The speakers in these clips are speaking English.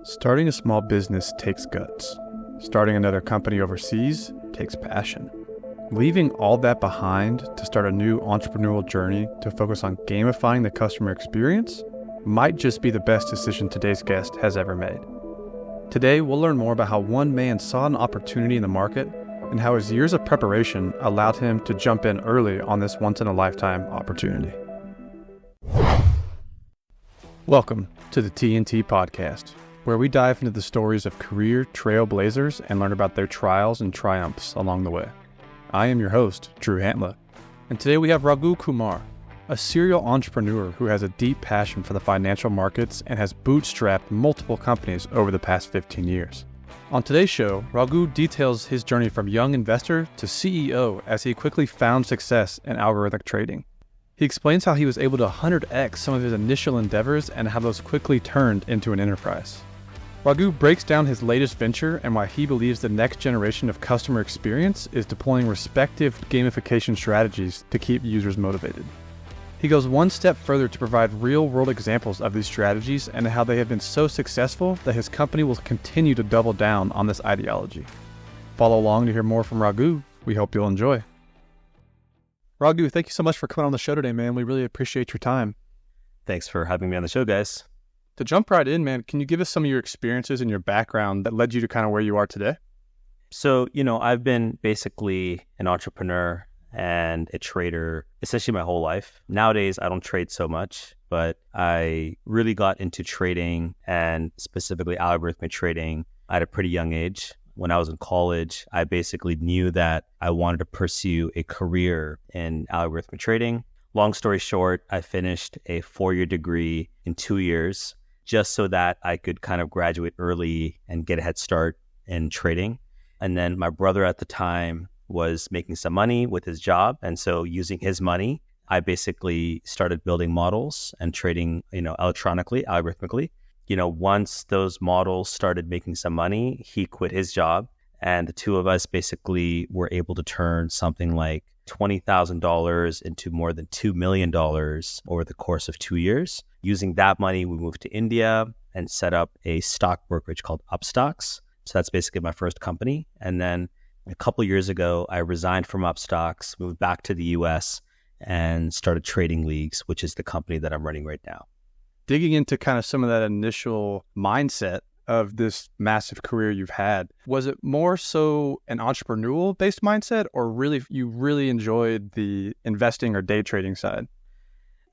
Starting a small business takes guts. Starting another company overseas takes passion. Leaving all that behind to start a new entrepreneurial journey to focus on gamifying the customer experience might just be the best decision today's guest has ever made. Today, we'll learn more about how one man saw an opportunity in the market and how his years of preparation allowed him to jump in early on this once-in-a-lifetime opportunity. Welcome to the TNT Podcast, where we dive into the stories of career trailblazers and learn about their trials and triumphs along the way. I am your host, Drew Hantla, and today we have Raghu Kumar, a serial entrepreneur who has a deep passion for the financial markets and has bootstrapped multiple companies over the past 15 years. On today's show, Raghu details his journey from young investor to CEO as he quickly found success in algorithmic trading. He explains how he was able to 100x some of his initial endeavors and how those quickly turned into an enterprise. Raghu breaks down his latest venture and why he believes the next generation of customer experience is deploying respective gamification strategies to keep users motivated. He goes one step further to provide real-world examples of these strategies and how they have been so successful that his company will continue to double down on this ideology. Follow along to hear more from Raghu. We hope you'll enjoy. Raghu, thank you so much for coming on the show today, man. We really appreciate your time. Thanks for having me on the show, guys. To jump right in, man, can you give us some of your experiences and your background that led you to kind of where you are today? So, I've been basically an entrepreneur and a trader essentially my whole life. Nowadays, I don't trade so much, but I really got into trading and specifically algorithmic trading at a pretty young age. When I was in college, I basically knew that I wanted to pursue a career in algorithmic trading. Long story short, I finished a 4-year degree in 2 years just so that I could kind of graduate early and get a head start in trading. And then my brother at the time was making some money with his job. And so using his money, I basically started building models and trading, electronically, algorithmically. Once those models started making some money, he quit his job. And the two of us basically were able to turn something like $20,000 into more than $2 million over the course of 2 years. Using that money, we moved to India and set up a stock brokerage called Upstocks. So that's basically my first company. And then a couple of years ago, I resigned from Upstocks, moved back to the US, and started Trading Leagues, which is the company that I'm running right now. Digging into kind of some of that initial mindset of this massive career you've had, was it more so an entrepreneurial based mindset or you really enjoyed the investing or day trading side?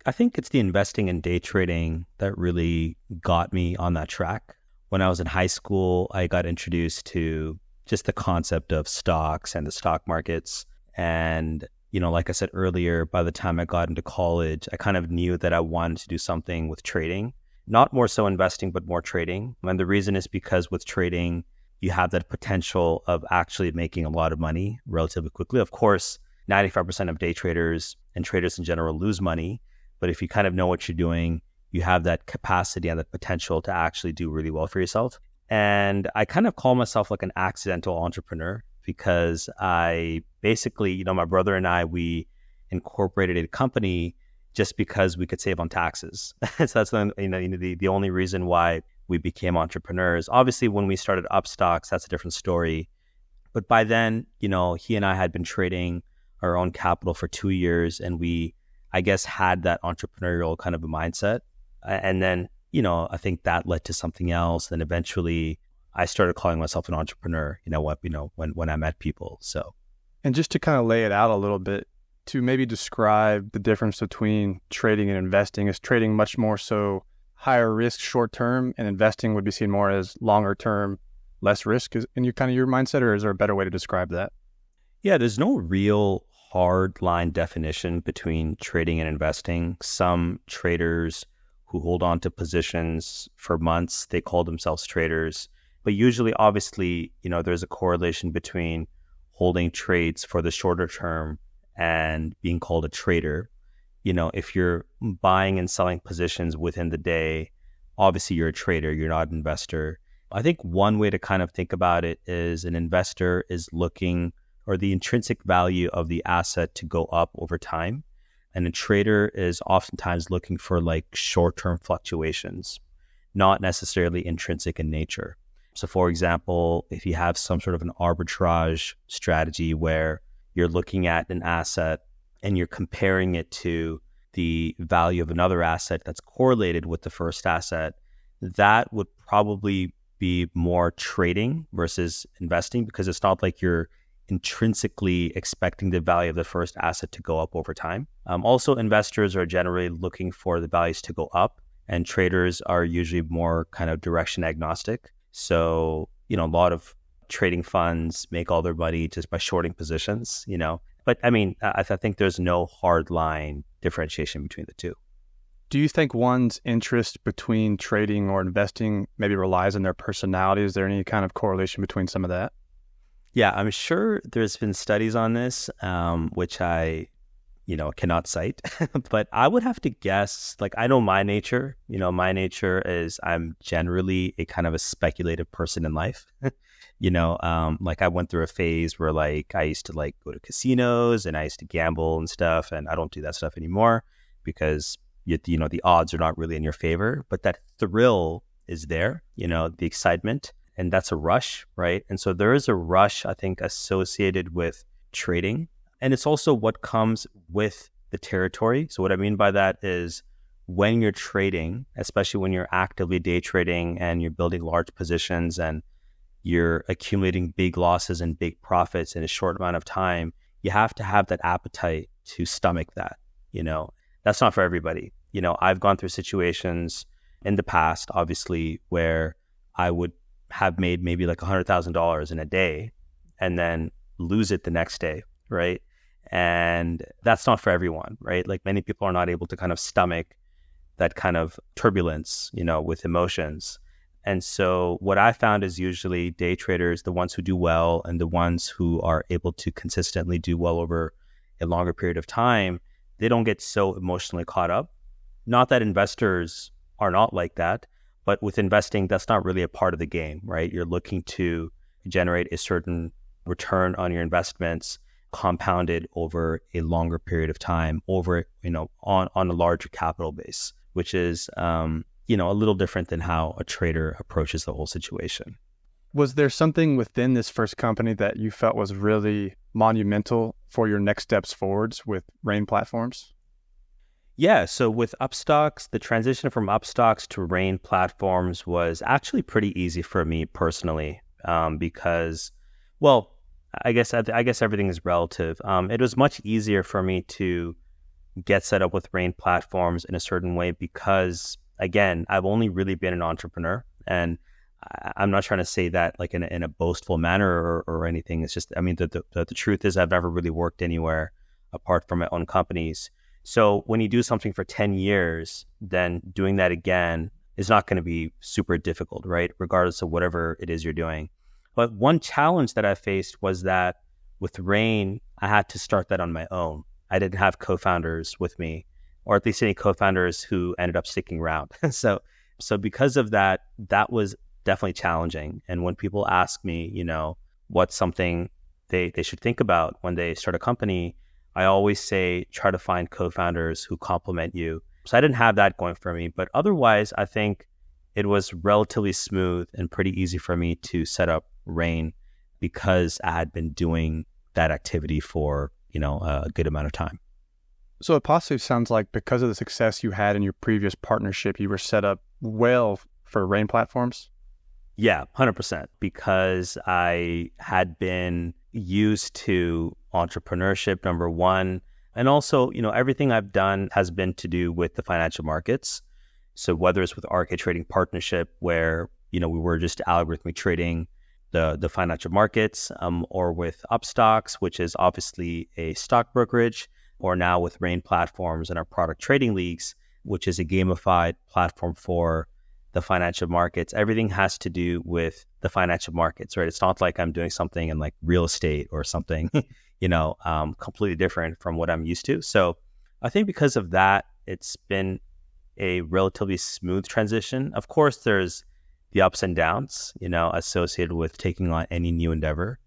I think it's the investing and day trading that really got me on that track. When I was in high school, I got introduced to just the concept of stocks and the stock markets. And like I said earlier, by the time I got into college, I kind of knew that I wanted to do something with trading, not more so investing, but more trading. And the reason is because with trading, you have that potential of actually making a lot of money relatively quickly. Of course, 95% of day traders and traders in general lose money. But if you kind of know what you're doing, you have that capacity and that potential to actually do really well for yourself. And I kind of call myself like an accidental entrepreneur, because I basically, my brother and I, we incorporated a company just because we could save on taxes. So that's the only reason why we became entrepreneurs. Obviously, when we started Upstocks, that's a different story. But by then, he and I had been trading our own capital for 2 years, and we, I guess, had that entrepreneurial kind of a mindset. And then, I think that led to something else. Then eventually, I started calling myself an entrepreneur, when I met people. So, and just to kind of lay it out a little bit, to maybe describe the difference between trading and investing, is trading much more so higher risk short term, and investing would be seen more as longer term, less risk in your mindset, or is there a better way to describe that? Yeah, there's no real hard line definition between trading and investing. Some traders who hold on to positions for months, they call themselves traders. But usually, obviously, there's a correlation between holding trades for the shorter term and being called a trader. If you're buying and selling positions within the day, obviously you're a trader, you're not an investor. I think one way to kind of think about it is an investor is looking, or the intrinsic value of the asset to go up over time. And a trader is oftentimes looking for like short-term fluctuations. not necessarily intrinsic in nature. So for example, if you have some sort of an arbitrage strategy where you're looking at an asset and you're comparing it to the value of another asset that's correlated with the first asset, that would probably be more trading versus investing, because it's not like you're intrinsically expecting the value of the first asset to go up over time. Also, investors are generally looking for the values to go up, and traders are usually more kind of direction agnostic. So, a lot of trading funds make all their money just by shorting positions, But I mean, I think there's no hard line differentiation between the two. Do you think one's interest between trading or investing maybe relies on their personality? Is there any kind of correlation between some of that? Yeah, I'm sure there's been studies on this, which I, cannot cite. But I would have to guess, I know my nature. My nature is I'm generally a kind of a speculative person in life. I went through a phase where I used to go to casinos and I used to gamble and stuff. And I don't do that stuff anymore because, the odds are not really in your favor. But that thrill is there, the excitement. And that's a rush, right? And so there is a rush, I think, associated with trading. And it's also what comes with the territory. So what I mean by that is when you're trading, especially when you're actively day trading and you're building large positions and you're accumulating big losses and big profits in a short amount of time, you have to have that appetite to stomach that. That's not for everybody. I've gone through situations in the past, obviously, where I would have made maybe $100,000 in a day and then lose it the next day, right? And that's not for everyone, right? Many people are not able to kind of stomach that kind of turbulence, with emotions. And so what I found is usually day traders, the ones who do well and the ones who are able to consistently do well over a longer period of time, they don't get so emotionally caught up. Not that investors are not like that, but with investing, that's not really a part of the game, right? You're looking to generate a certain return on your investments compounded over a longer period of time, over, on a larger capital base, which is, a little different than how a trader approaches the whole situation. Was there something within this first company that you felt was really monumental for your next steps forwards with Rain Platforms? Yeah, so with Upstocks, the transition from Upstocks to Rain Platforms was actually pretty easy for me personally, because, well, I guess everything is relative. It was much easier for me to get set up with Rain Platforms in a certain way because, again, I've only really been an entrepreneur, and I'm not trying to say that in a boastful manner or anything. It's just, the truth is I've never really worked anywhere apart from my own companies. So when you do something for 10 years, then doing that again is not going to be super difficult, right? Regardless of whatever it is you're doing. But one challenge that I faced was that with Rain, I had to start that on my own. I didn't have co-founders with me, or at least any co-founders who ended up sticking around. So because of that, that was definitely challenging. And when people ask me, what's something they should think about when they start a company, I always say, try to find co-founders who complement you. So I didn't have that going for me, but otherwise, I think it was relatively smooth and pretty easy for me to set up Rain because I had been doing that activity for, a good amount of time. So it possibly sounds like because of the success you had in your previous partnership, you were set up well for Rain Platforms? Yeah, 100%. Because I had been used to entrepreneurship, number one. And also, everything I've done has been to do with the financial markets. So whether it's with RK Trading Partnership, where, we were just algorithmic trading the financial markets, or with Upstocks, which is obviously a stock brokerage, or now with Rain Platforms and our product trading leagues, which is a gamified platform for the financial markets. Everything has to do with the financial markets, right? It's not like I'm doing something in real estate or something, completely different from what I'm used to. So I think because of that, it's been a relatively smooth transition. Of course, there's the ups and downs, associated with taking on any new endeavor.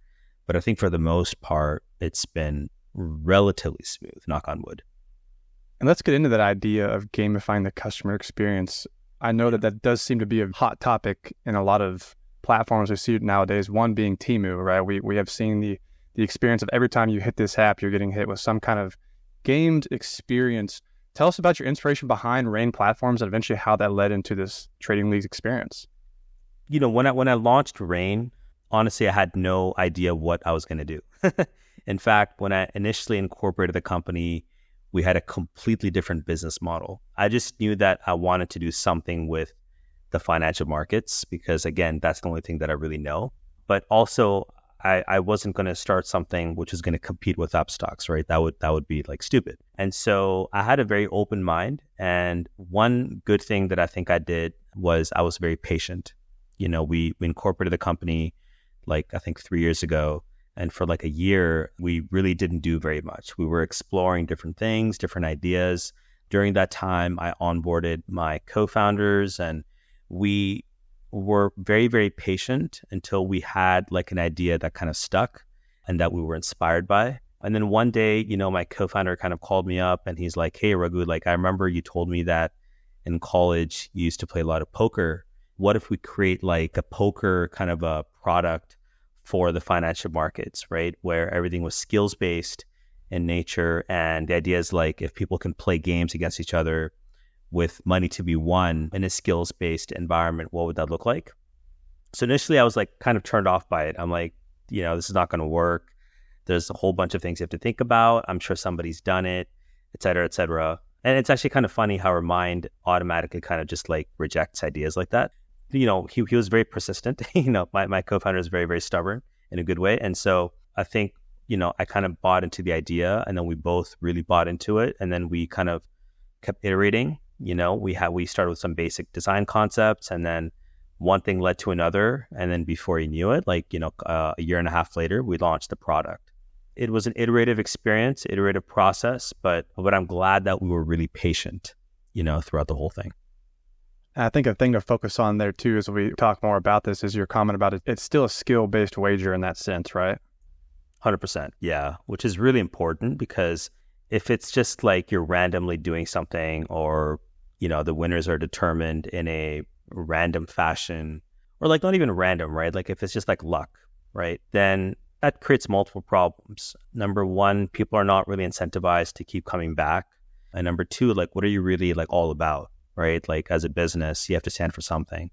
But I think for the most part, it's been relatively smooth, knock on wood. And let's get into that idea of gamifying the customer experience. I know that that does seem to be a hot topic in a lot of platforms we see nowadays, one being Temu, right? We have seen the experience of every time you hit this app, you're getting hit with some kind of gamed experience. Tell us about your inspiration behind Rain platforms and eventually how that led into this trading leagues experience. When I launched Rain, honestly, I had no idea what I was going to do. In fact, when I initially incorporated the company, we had a completely different business model. I just knew that I wanted to do something with the financial markets because, again, that's the only thing that I really know. But also, I wasn't going to start something which was going to compete with Upstocks, right? That would be like stupid. And so I had a very open mind. And one good thing that I think I did was I was very patient. We incorporated the company like I think 3 years ago. And for like a year, we really didn't do very much. We were exploring different things, different ideas. During that time, I onboarded my co-founders and we were very, very patient until we had like an idea that kind of stuck and that we were inspired by. And then one day, my co-founder kind of called me up and he's like, "Hey, Raghu, like I remember you told me that in college you used to play a lot of poker. What if we create like a poker kind of a product for the financial markets, right? Where everything was skills-based in nature. And the idea is like if people can play games against each other with money to be won in a skills-based environment, what would that look like?" So initially I was like kind of turned off by it. I'm like, this is not going to work. There's a whole bunch of things you have to think about. I'm sure somebody's done it, et cetera, et cetera. And it's actually kind of funny how our mind automatically kind of just like rejects ideas like that. He was very persistent. My co-founder is very, very stubborn in a good way. And so I think, I kind of bought into the idea and then we both really bought into it. And then we kind of kept iterating. We started with some basic design concepts and then one thing led to another. And then before you knew it, a year and a half later, we launched the product. It was an iterative experience, iterative process, but I'm glad that we were really patient, throughout the whole thing. I think a thing to focus on there too, as we talk more about this, is your comment about it. It's still a skill-based wager in that sense, right? 100%. Yeah. Which is really important because if it's just like you're randomly doing something or, the winners are determined in a random fashion or like not even random, right? Like if it's just like luck, right? Then that creates multiple problems. Number one, people are not really incentivized to keep coming back. And number two, like what are you really like all about? Right? Like as a business, you have to stand for something.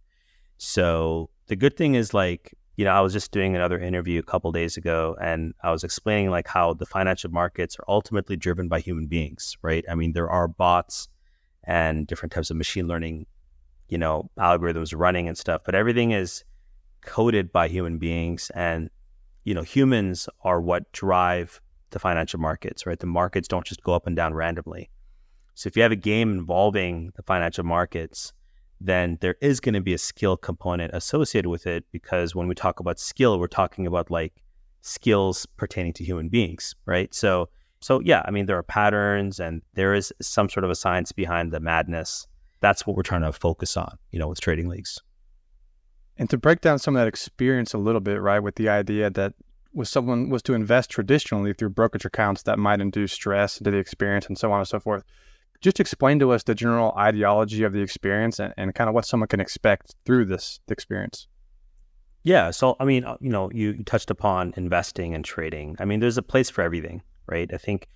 So the good thing is like, I was just doing another interview a couple of days ago and I was explaining like how the financial markets are ultimately driven by human beings, right? I mean, there are bots and different types of machine learning, algorithms running and stuff, but everything is coded by human beings and, humans are what drive the financial markets, right? The markets don't just go up and down randomly. So if you have a game involving the financial markets, then there is going to be a skill component associated with it because when we talk about skill, we're talking about like skills pertaining to human beings, right? So yeah, I mean, there are patterns and there is some sort of a science behind the madness. That's what we're trying to focus on, with trading leagues. And to break down some of that experience a little bit, right, with the idea that someone was to invest traditionally through brokerage accounts that might induce stress into the experience and so on and so forth. Just explain to us the general ideology of the experience and kind of what someone can expect through this experience. Yeah. So, I mean, you touched upon investing and trading. I mean, there's a place for everything, right? I think,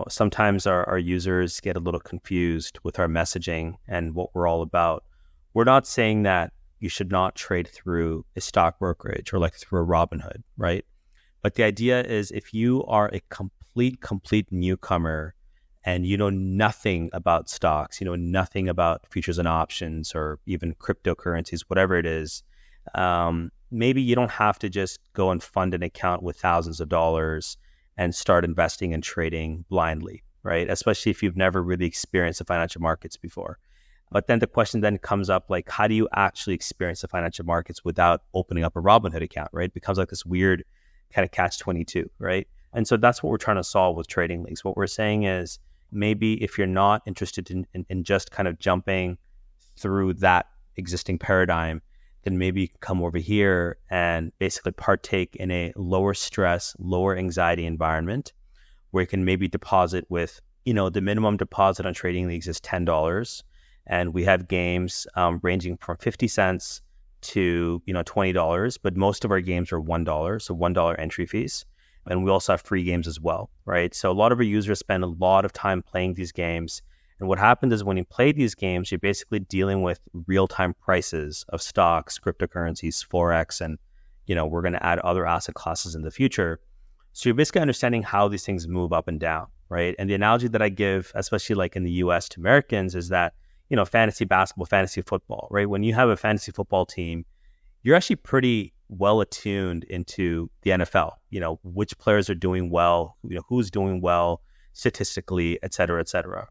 sometimes our users get a little confused with our messaging and what we're all about. We're not saying that you should not trade through a stock brokerage or like through a Robinhood, right? But the idea is if you are a complete newcomer and you know nothing about stocks, nothing about futures and options or even cryptocurrencies, whatever it is, maybe you don't have to just go and fund an account with thousands of dollars and start investing and trading blindly, right? Especially if you've never really experienced the financial markets before. But then the question then comes up, like, how do you actually experience the financial markets without opening up a Robinhood account, right? It becomes like this weird kind of catch-22, right? And so that's what we're trying to solve with trading leagues. What we're saying is, maybe if you're not interested in just kind of jumping through that existing paradigm, then maybe you can come over here and basically partake in a lower stress, lower anxiety environment where you can maybe deposit with, the minimum deposit on trading leagues is $10. And we have games ranging from 50 cents to $20, but most of our games are $1, so $1 entry fees. And we also have free games as well, right? So a lot of our users spend a lot of time playing these games. And what happens is when you play these games, you're basically dealing with real-time prices of stocks, cryptocurrencies, Forex, and we're going to add other asset classes in the future. So you're basically understanding how these things move up and down, right? And the analogy that I give, especially like in the US to Americans, is that, fantasy basketball, fantasy football, right? When you have a fantasy football team, you're actually pretty well attuned into the NFL, which players are doing well, who's doing well statistically, et cetera,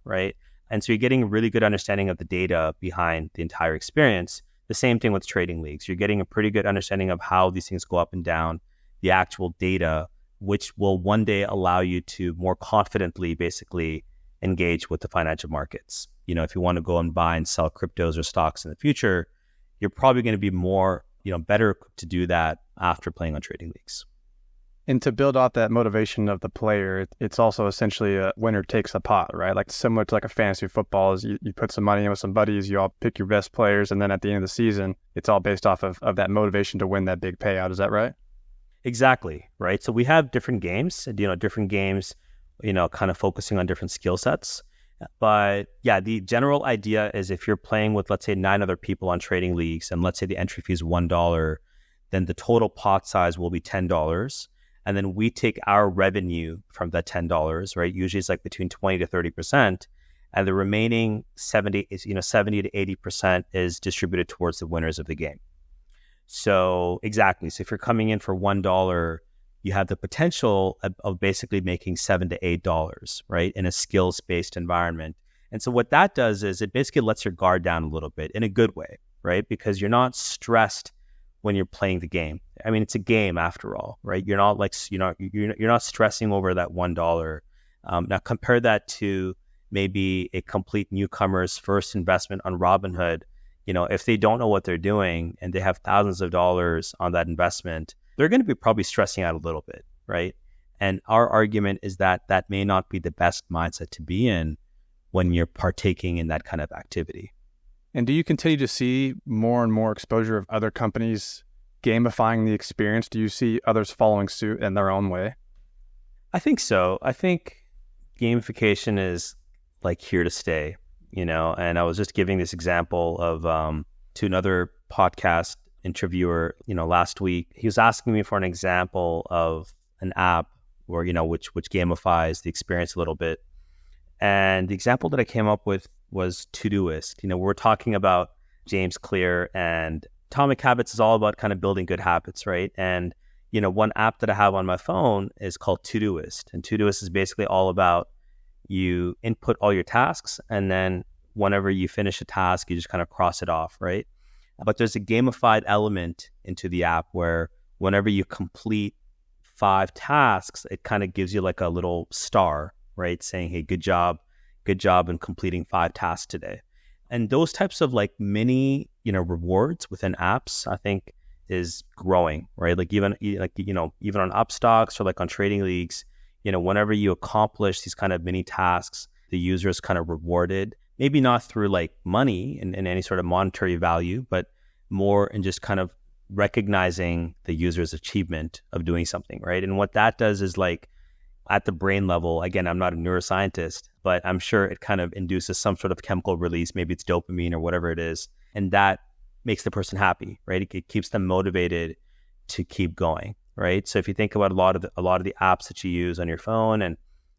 right? And so you're getting a really good understanding of the data behind the entire experience. The same thing with trading leagues. You're getting a pretty good understanding of how these things go up and down, the actual data, which will one day allow you to more confidently basically engage with the financial markets. If you want to go and buy and sell cryptos or stocks in the future, you're probably going to be more, better to do that after playing on trading leagues. And to build off that motivation of the player, it's also essentially a winner takes a pot, right? Like similar to like a fantasy football is you put some money in with some buddies, you all pick your best players, and then at the end of the season, it's all based off of that motivation to win that big payout. Is that right? Exactly, right? So we have different games, kind of focusing on different skill sets. But yeah, the general idea is if you're playing with, let's say, 9 other people on trading leagues, and let's say the entry fee is $1, then the total pot size will be $10. And then we take our revenue from that $10, right? Usually it's like between 20 to 30%. And the remaining 70 to 80% is distributed towards the winners of the game. So exactly. So if you're coming in for $1, you have the potential of basically making $7 to $8, right? In a skills-based environment. And so what that does is it basically lets your guard down a little bit in a good way, right? Because you're not stressed when you're playing the game. I mean, it's a game after all, right? You're not like, you're not stressing over that $1. Now compare that to maybe a complete newcomer's first investment on Robinhood. If they don't know what they're doing and they have thousands of dollars on that investment, they're going to be probably stressing out a little bit, right? And our argument is that that may not be the best mindset to be in when you're partaking in that kind of activity. And do you continue to see more and more exposure of other companies gamifying the experience? Do you see others following suit in their own way? I think so. I think gamification is like here to stay, and I was just giving this example of to another podcast interviewer, last week. He was asking me for an example of an app where, which gamifies the experience a little bit. And the example that I came up with was Todoist. We're talking about James Clear, and Atomic Habits is all about kind of building good habits, right? And, one app that I have on my phone is called Todoist. And Todoist is basically all about you input all your tasks, and then whenever you finish a task, you just kind of cross it off, right? But there's a gamified element into the app where whenever you complete 5 tasks, it kind of gives you like a little star, right? Saying, hey, good job in completing 5 tasks today. And those types of like mini, rewards within apps, I think is growing, right? Like even on Upstocks or like on trading leagues, whenever you accomplish these kind of mini tasks, the user is kind of rewarded. Maybe not through like money and any sort of monetary value, but more in just kind of recognizing the user's achievement of doing something, right? And what that does is like at the brain level, again, I'm not a neuroscientist, but I'm sure it kind of induces some sort of chemical release. Maybe it's dopamine or whatever it is. And that makes the person happy, right? It keeps them motivated to keep going, right? So if you think about a lot of the apps that you use on your phone and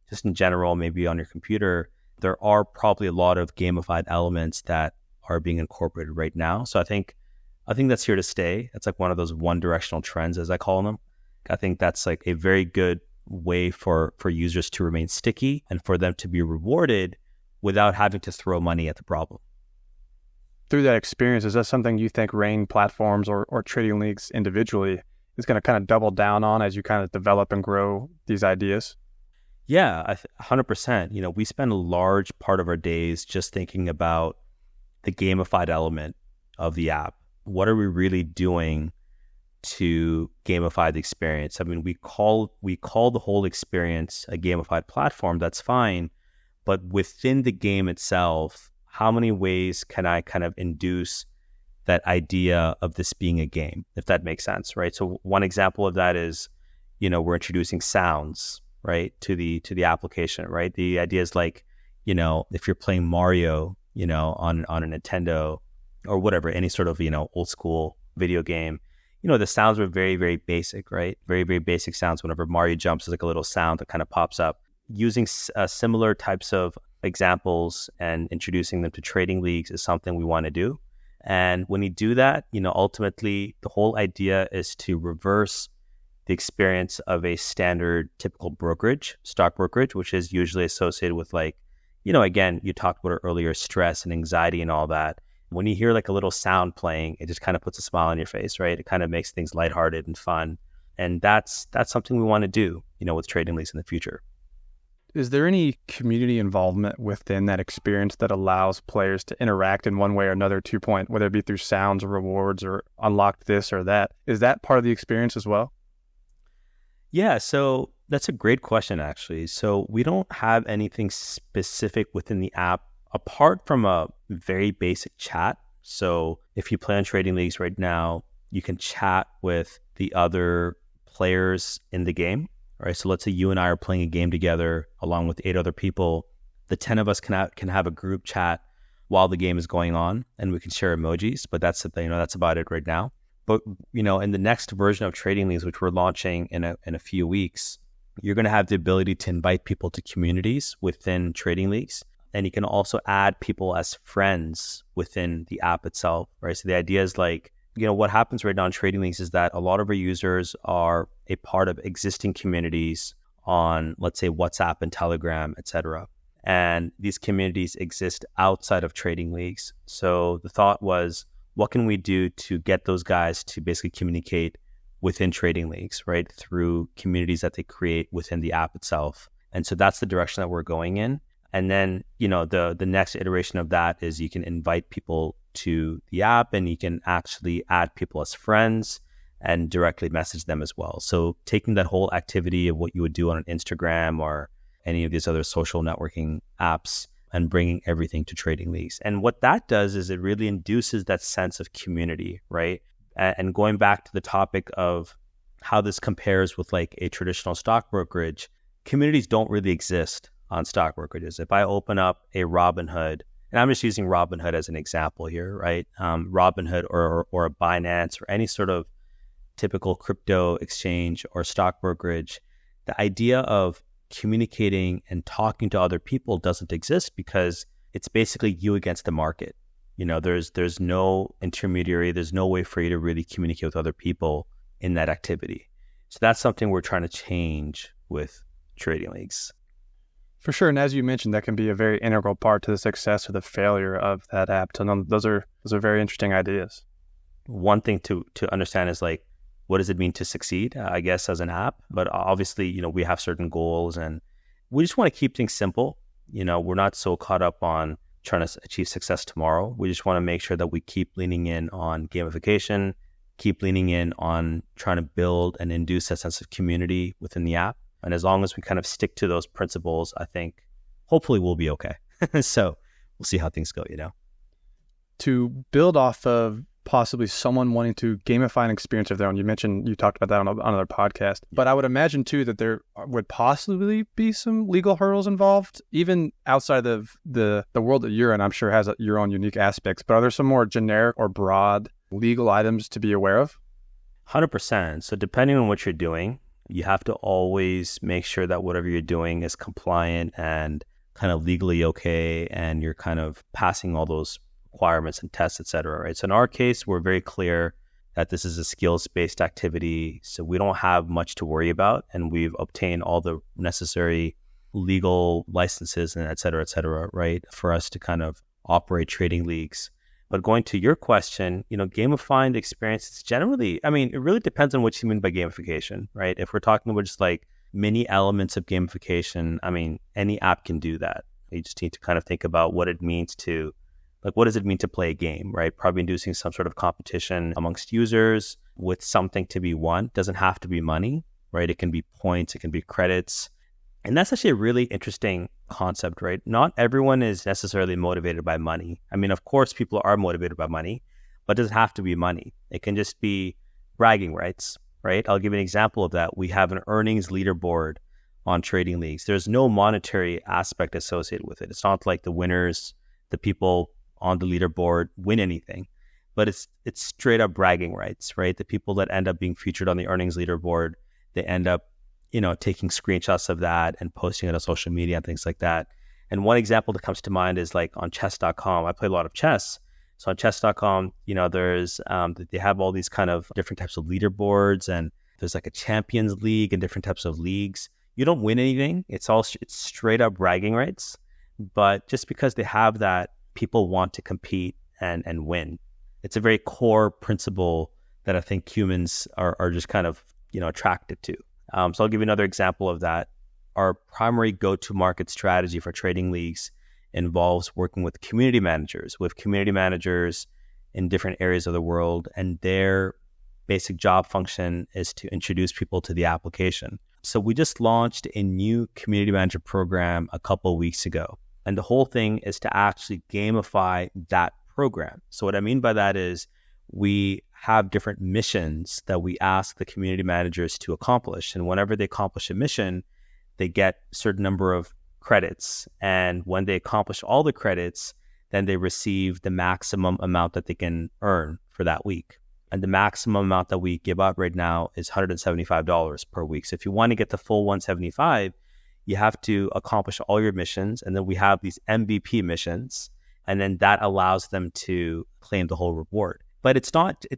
just in general, maybe on your computer, there are probably a lot of gamified elements that are being incorporated right now. So I think that's here to stay. It's like one of those one-directional trends, as I call them. I think that's like a very good way for users to remain sticky and for them to be rewarded without having to throw money at the problem. Through that experience, is that something you think Rain platforms or trading leagues individually is going to kind of double down on as you kind of develop and grow these ideas? Yeah, 100%. We spend a large part of our days just thinking about the gamified element of the app. What are we really doing to gamify the experience? I mean, we call the whole experience a gamified platform. That's fine, but within the game itself, how many ways can I kind of induce that idea of this being a game, if that makes sense, right? So one example of that is, we're introducing sounds, right, to the application, right? The idea is like, if you're playing Mario, on a Nintendo or whatever, any sort of, old school video game, the sounds were very, very basic, right? Very, very basic sounds. Whenever Mario jumps, there's like a little sound that kind of pops up. Using similar types of examples and introducing them to trading leagues is something we want to do. And when you do that, ultimately the whole idea is to reverse the experience of a standard typical brokerage, stock brokerage, which is usually associated with like, again, you talked about it earlier, stress and anxiety and all that. When you hear like a little sound playing, it just kind of puts a smile on your face, right? It kind of makes things lighthearted and fun. And that's something we want to do, with trading leagues in the future. Is there any community involvement within that experience that allows players to interact in one way or another, to your point, whether it be through sounds or rewards or unlock this or that? Is that part of the experience as well? Yeah, so that's a great question, actually. So we don't have anything specific within the app apart from a very basic chat. So if you play on trading leagues right now, you can chat with the other players in the game. Right, so let's say you and I are playing a game together along with 8 other people. The 10 of us can have a group chat while the game is going on, and we can share emojis. But that's that's about it right now. But in the next version of trading leagues, which we're launching in a few weeks, you're going to have the ability to invite people to communities within trading leagues, and you can also add people as friends within the app itself. Right, so the idea is like, what happens right now in trading leagues is that a lot of our users are a part of existing communities on, let's say, WhatsApp and Telegram, etc. And these communities exist outside of trading leagues. So the thought was, what can we do to get those guys to basically communicate within trading leagues, right? Through communities that they create within the app itself. And so that's the direction that we're going in. And then, the next iteration of that is you can invite people to the app, and you can actually add people as friends and directly message them as well. So taking that whole activity of what you would do on an Instagram or any of these other social networking apps and bringing everything to trading leagues. And what that does is it really induces that sense of community, right? And going back to the topic of how this compares with like a traditional stock brokerage, communities don't really exist on stock brokerages. If I open up a Robinhood, and I'm just using Robinhood as an example here, right? Robinhood or a Binance or any sort of typical crypto exchange or stock brokerage, the idea of communicating and talking to other people doesn't exist because it's basically you against the market. There's no intermediary, there's no way for you to really communicate with other people in that activity. So that's something we're trying to change with trading leagues. For sure. And as you mentioned, that can be a very integral part to the success or the failure of that app. So those are very interesting ideas. One thing to understand is like, what does it mean to succeed, I guess, as an app? But obviously, we have certain goals and we just want to keep things simple. We're not so caught up on trying to achieve success tomorrow. We just want to make sure that we keep leaning in on gamification, keep leaning in on trying to build and induce a sense of community within the app. And as long as we kind of stick to those principles, I think hopefully we'll be okay. So we'll see how things go, To build off of possibly someone wanting to gamify an experience of their own, you talked about that on another podcast, but I would imagine too that there would possibly be some legal hurdles involved, even outside of the world that you're in. I'm sure has your own unique aspects, but are there some more generic or broad legal items to be aware of? 100%. So depending on what you're doing, you have to always make sure that whatever you're doing is compliant and kind of legally okay, and you're kind of passing all those requirements and tests, et cetera, right? So in our case, we're very clear that this is a skills-based activity, so we don't have much to worry about, and we've obtained all the necessary legal licenses and et cetera, right, for us to kind of operate trading leagues. But going to your question, gamifying the experience is generally, it really depends on what you mean by gamification, right? If we're talking about just like many elements of gamification, any app can do that. You just need to kind of think about what it means to, like, what does it mean to play a game, right? Probably inducing some sort of competition amongst users with something to be won. Doesn't have to be money, right? It can be points, it can be credits. And that's actually a really interesting concept, right? Not everyone is necessarily motivated by money. I mean, of course, people are motivated by money, but it doesn't have to be money. It can just be bragging rights, right? I'll give you an example of that. We have an earnings leaderboard on trading leagues. There's no monetary aspect associated with it. It's not like the winners, the people on the leaderboard win anything, but it's straight up bragging rights, right? The people that end up being featured on the earnings leaderboard, they end up, taking screenshots of that and posting it on social media and things like that. And one example that comes to mind is like on chess.com. I play a lot of chess. So on chess.com, there's, they have all these kind of different types of leaderboards, and there's like a champions league and different types of leagues. You don't win anything. It's straight up bragging rights. But just because they have that, people want to compete and win. It's a very core principle that I think humans are just kind of, attracted to. So I'll give you another example of that. Our primary go-to-market strategy for trading leagues involves working with community managers. We have community managers in different areas of the world, and their basic job function is to introduce people to the application. So we just launched a new community manager program a couple of weeks ago. And the whole thing is to actually gamify that program. So what I mean by that is we have different missions that we ask the community managers to accomplish. And whenever they accomplish a mission, they get a certain number of credits. And when they accomplish all the credits, then they receive the maximum amount that they can earn for that week. And the maximum amount that we give out right now is $175 per week. So if you want to get the full $175, you have to accomplish all your missions. And then we have these MVP missions. And then that allows them to claim the whole reward. But it's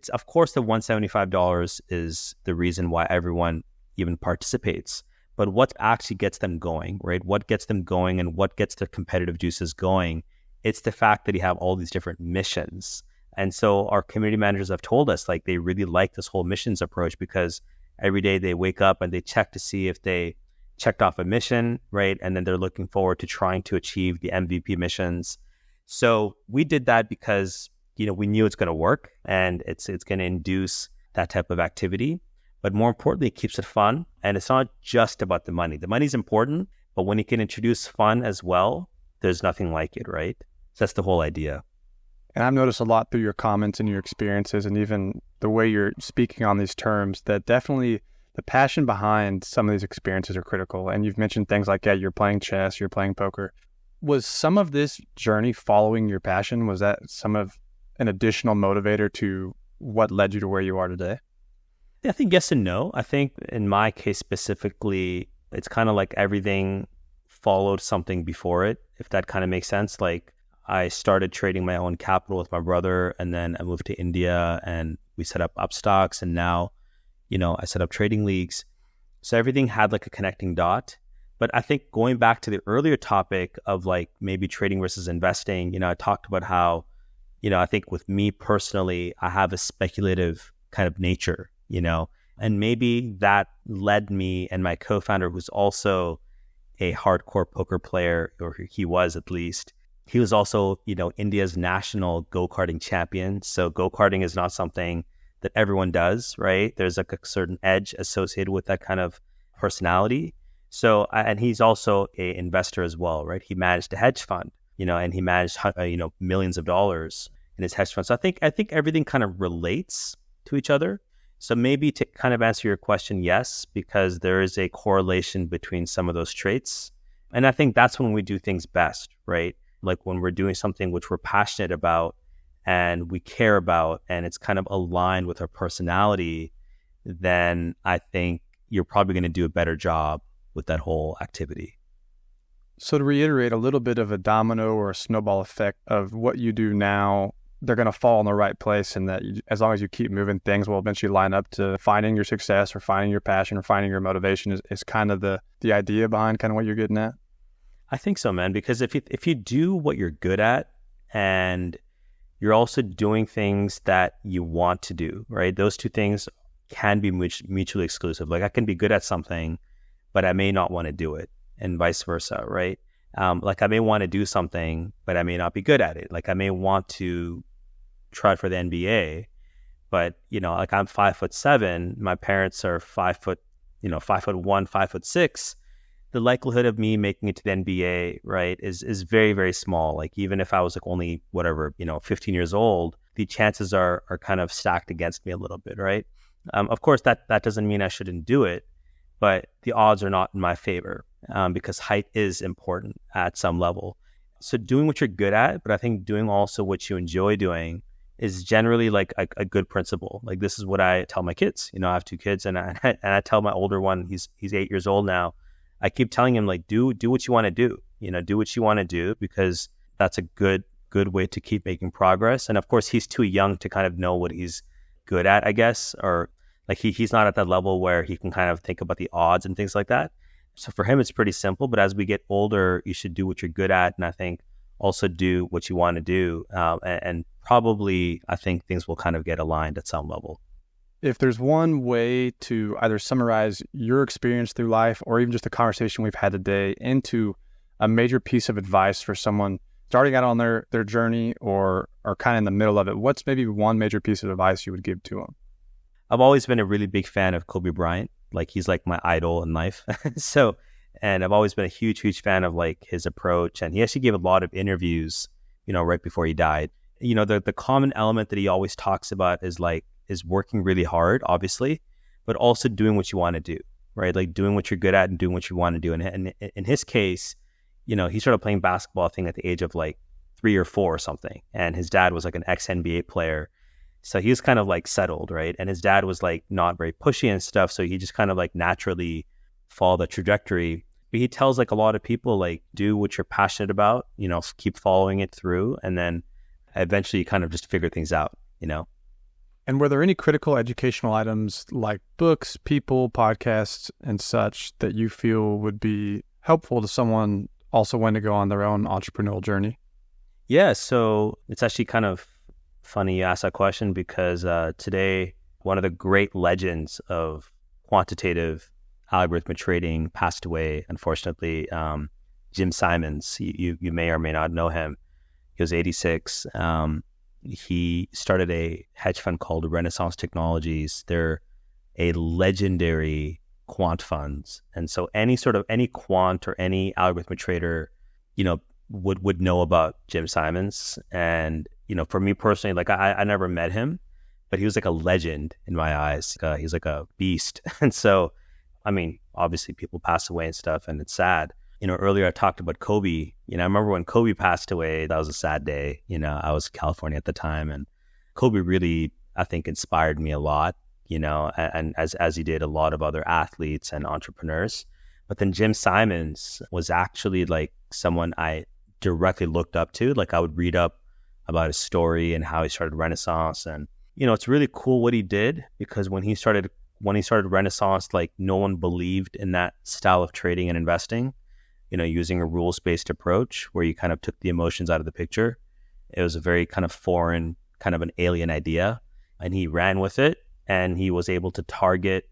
of course, the $175 is the reason why everyone even participates. But what actually gets them going, right? What gets them going and what gets their competitive juices going? It's the fact that you have all these different missions. And so our community managers have told us like they really like this whole missions approach, because every day they wake up and they check to see if they checked off a mission, right? And then they're looking forward to trying to achieve the MVP missions. So we did that because, we knew it's going to work and it's going to induce that type of activity. But more importantly, it keeps it fun. And it's not just about the money. The money's important, but when you can introduce fun as well, there's nothing like it, right? So that's the whole idea. And I've noticed a lot through your comments and your experiences and even the way you're speaking on these terms that definitely the passion behind some of these experiences are critical. And you've mentioned things like, you're playing chess, you're playing poker. Was some of this journey following your passion? Was that some of an additional motivator to what led you to where you are today? I think yes and no. I think in my case specifically, it's kind of like everything followed something before it, if that kind of makes sense. Like I started trading my own capital with my brother, and then I moved to India and we set up Upstocks, and now, I set up trading leagues. So everything had like a connecting dot. But I think going back to the earlier topic of like maybe trading versus investing, I talked about how, I think with me personally, I have a speculative kind of nature, and maybe that led me and my co-founder, who's also a hardcore poker player, or he was at least, he was also, India's national go-karting champion. So go-karting is not something that everyone does, right? There's like a certain edge associated with that kind of personality. So, and he's also an investor as well, right? He managed a hedge fund, and he managed, millions of dollars in his hedge fund. So I think everything kind of relates to each other. So maybe to kind of answer your question, yes, because there is a correlation between some of those traits. And I think that's when we do things best, right? Like when we're doing something which we're passionate about and we care about, and it's kind of aligned with our personality, then I think you're probably going to do a better job with that whole activity. So to reiterate, a little bit of a domino or a snowball effect of what you do now, they're going to fall in the right place, and that as long as you keep moving, things will eventually line up to finding your success or finding your passion or finding your motivation is kind of the idea behind kind of what you're getting at. I think so, man, because if you do what you're good at and you're also doing things that you want to do, right? Those two things can be mutually exclusive. Like I can be good at something, but I may not want to do it, and vice versa, right? Like I may want to do something, but I may not be good at it. Like I may want to try for the NBA, but like I'm 5'7", my parents are 5'1", 5'6", the likelihood of me making it to the NBA, right, is very, very small. Like even if I was like only whatever, 15 years old, the chances are kind of stacked against me a little bit, right? Of course, that doesn't mean I shouldn't do it, but the odds are not in my favor because height is important at some level. So doing what you're good at, but I think doing also what you enjoy doing is generally like a good principle. Like this is what I tell my kids. I have two kids, and I tell my older one, he's 8 years old now. I keep telling him like, do what you want to do. Do what you want to do because that's a good way to keep making progress. And of course, he's too young to kind of know what he's good at, I guess, or like he's not at that level where he can kind of think about the odds and things like that. So for him, it's pretty simple. But as we get older, you should do what you're good at, and I think also do what you want to do. And probably, I think things will kind of get aligned at some level. If there's one way to either summarize your experience through life or even just the conversation we've had today into a major piece of advice for someone starting out on their journey or kind of in the middle of it, what's maybe one major piece of advice you would give to them? I've always been a really big fan of Kobe Bryant. Like he's like my idol in life. And I've always been a huge fan of like his approach. And he actually gave a lot of interviews, right before he died. The common element that he always talks about is working really hard, obviously, but also doing what you want to do, right? Like doing what you're good at and doing what you want to do. And in his case, he started playing basketball, I think, at the age of like 3 or 4 or something. And his dad was like an ex-NBA player. So he was kind of like settled, right? And his dad was like not very pushy and stuff. So he just kind of like naturally followed the trajectory. But he tells like a lot of people, like, do what you're passionate about, keep following it through. And then eventually you kind of just figure things out, And were there any critical educational items like books, people, podcasts, and such that you feel would be helpful to someone also when to go on their own entrepreneurial journey? Yeah, so it's actually kind of funny you asked that question because today, one of the great legends of quantitative algorithmic trading passed away, unfortunately. Jim Simons, you may or may not know him. He was 86. He started a hedge fund called Renaissance Technologies. They're a legendary quant funds. And so any quant or any algorithmic trader, would know about Jim Simons. And, for me personally, like I never met him, but he was like a legend in my eyes. He's like a beast. And so, I mean, obviously people pass away and stuff, and it's sad. Earlier I talked about Kobe. I remember when Kobe passed away, that was a sad day. I was in California at the time, and Kobe really, I think, inspired me a lot, and as he did a lot of other athletes and entrepreneurs. But then Jim Simons was actually like someone I directly looked up to. Like I would read up about his story and how he started Renaissance. And, it's really cool what he did, because when he started Renaissance, like no one believed in that style of trading and investing. Using a rules-based approach where you kind of took the emotions out of the picture. It was a very kind of foreign, kind of an alien idea. And he ran with it, and he was able to attract,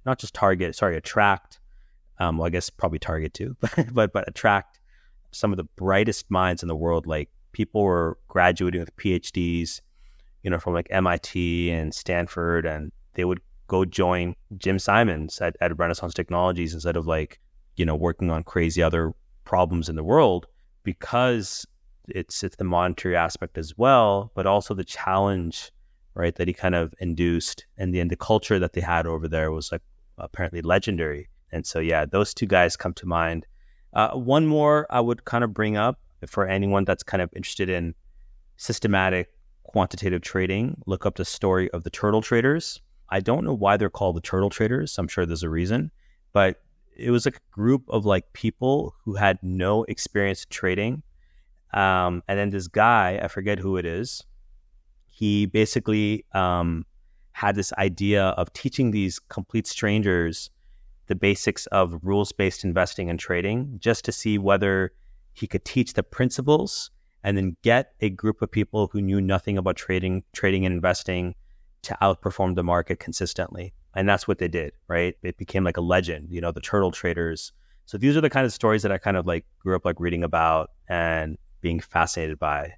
I guess probably target too, but attract some of the brightest minds in the world. Like people were graduating with PhDs, from like MIT and Stanford, and they would go join Jim Simons at Renaissance Technologies instead of like, working on crazy other problems in the world, because it's the monetary aspect as well, but also the challenge, right, that he kind of induced, and the culture that they had over there was like apparently legendary. And so yeah, those two guys come to mind. One more I would kind of bring up for anyone that's kind of interested in systematic quantitative trading. Look up the story of the turtle traders. I don't know why they're called the turtle traders. I'm sure there's a reason, but it was like a group of like people who had no experience trading. And then this guy, I forget who it is, he basically had this idea of teaching these complete strangers the basics of rules-based investing and trading, just to see whether he could teach the principles and then get a group of people who knew nothing about trading and investing to outperform the market consistently. And that's what they did, right? It became like a legend, the turtle traders. So these are the kind of stories that I kind of like grew up like reading about and being fascinated by.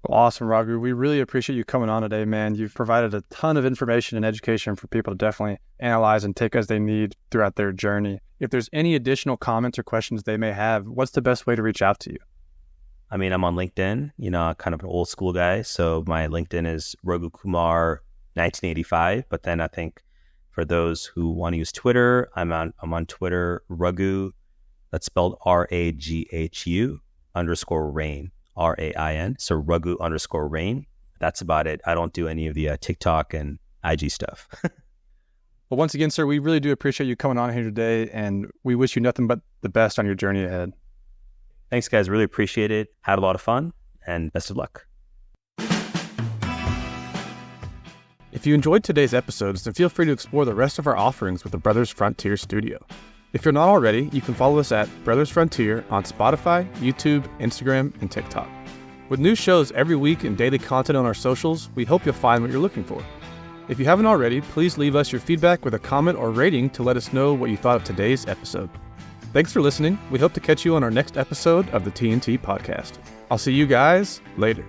Well, awesome, Raghu. We really appreciate you coming on today, man. You've provided a ton of information and education for people to definitely analyze and take as they need throughout their journey. If there's any additional comments or questions they may have, what's the best way to reach out to you? I mean, I'm on LinkedIn, kind of an old school guy. So my LinkedIn is Raghu Kumar 1985. But then I think for those who want to use Twitter, I'm on Twitter, Raghu, that's spelled RAGHU _ Rain. RAIN. So Raghu _ Rain. That's about it. I don't do any of the TikTok and IG stuff. Well, once again, sir, we really do appreciate you coming on here today, and we wish you nothing but the best on your journey ahead. Thanks, guys. Really appreciate it. Had a lot of fun, and best of luck. If you enjoyed today's episodes, then feel free to explore the rest of our offerings with the Brothers Frontier Studio. If you're not already, you can follow us at Brothers Frontier on Spotify, YouTube, Instagram, and TikTok. With new shows every week and daily content on our socials, we hope you'll find what you're looking for. If you haven't already, please leave us your feedback with a comment or rating to let us know what you thought of today's episode. Thanks for listening. We hope to catch you on our next episode of the TNT Podcast. I'll see you guys later.